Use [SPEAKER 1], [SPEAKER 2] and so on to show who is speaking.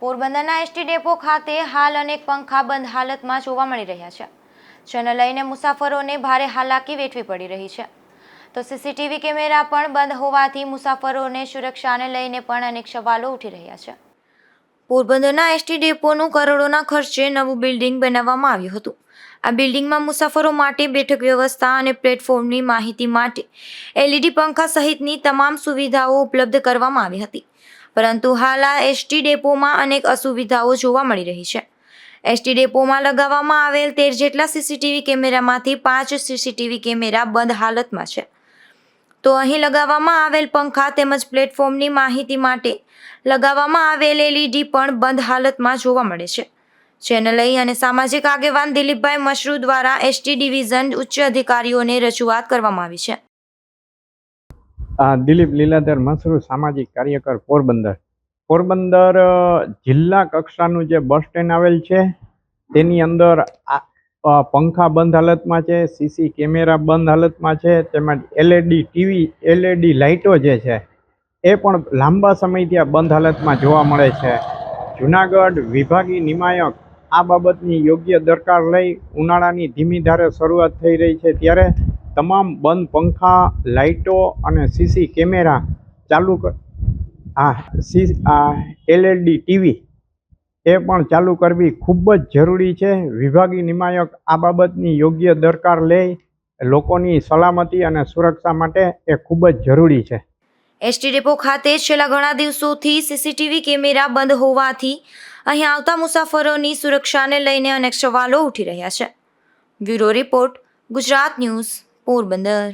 [SPEAKER 1] પોરબંદરના ST depot ખાતે હાલ અનેક પંખા બંધ હાલતમાં જોવા મળી રહ્યા છે, જેને લઈને મુસાફરોને ભારે હાલાકી વેઠવી પડી રહી છે. તો સીસીટીવી કેમેરા પણ બંધ હોવાથી મુસાફરોને સુરક્ષાને લઈને પણ અનેક સવાલો ઉઠી રહ્યા છે. પોરબંદરના એસટી ડેપોનું કરોડોના ખર્ચે નવું બિલ્ડિંગ બનાવવામાં આવ્યું હતું. આ બિલ્ડિંગમાં મુસાફરો માટે બેઠક વ્યવસ્થા અને પ્લેટફોર્મની માહિતી માટે LED પંખા સહિતની તમામ સુવિધાઓ ઉપલબ્ધ કરવામાં આવી હતી. પરંતુ હાલ આ એસટી ડેપોમાં અનેક અસુવિધાઓ જોવા મળી રહી છે. એસટી ડેપોમાં લગાવવામાં આવેલ 13 જેટલા સીસીટીવી કેમેરામાંથી 5 સીસીટીવી કેમેરા બંધ હાલતમાં છે. તો અહીં લગાવવામાં આવેલ પંખા તેમજ પ્લેટફોર્મની માહિતી માટે લગાવવામાં આવેલ LED પણ બંધ હાલતમાં જોવા મળે છે. જેને લઈ અને સામાજિક આગેવાન દિલીપભાઈ મશરૂ દ્વારા એસટી ડિવિઝન ઉચ્ચ અધિકારીઓને રજૂઆત કરવામાં આવી છે.
[SPEAKER 2] દિલીપ લીલાધર મશરૂ, સામાજિક કાર્યકર, પોરબંદર જિલ્લા કક્ષાનું જે બસ સ્ટેન્ડ આવેલ છે તેની અંદર પંખા બંધ હાલતમાં છે, સીસી કેમેરા બંધ હાલતમાં છે, તેમજ LED ટીવી LED લાઇટો જે છે એ પણ લાંબા સમયથી આ બંધ હાલતમાં જોવા મળે છે. જૂનાગઢ વિભાગીય નિયામક આ બાબતની યોગ્ય દરકાર લઈ ઉનાળાની ધીમી ધારે શરૂઆત થઈ રહી છે, ત્યારે તમામ બંધ પંખા, લાઇટો અને સીસી કેમેરા ચાલુ LED ટીવી એ પણ ચાલુ કરવી ખૂબ જ જરૂરી છે. વિભાગીય નિયામક આ બાબતની યોગ્ય દરકાર લે લોકોની સલામતી અને સુરક્ષા માટે એ ખૂબ જ જરૂરી છે.
[SPEAKER 1] એસટી ડેપો ખાતે છેલ્લા ઘણા દિવસોથી સીસીટીવી કેમેરા બંધ હોવાથી અહીં આવતા મુસાફરોની સુરક્ષાને લઈને અનેક સવાલો ઉઠી રહ્યા છે. Bureau report, Gujarat news, Porbandar.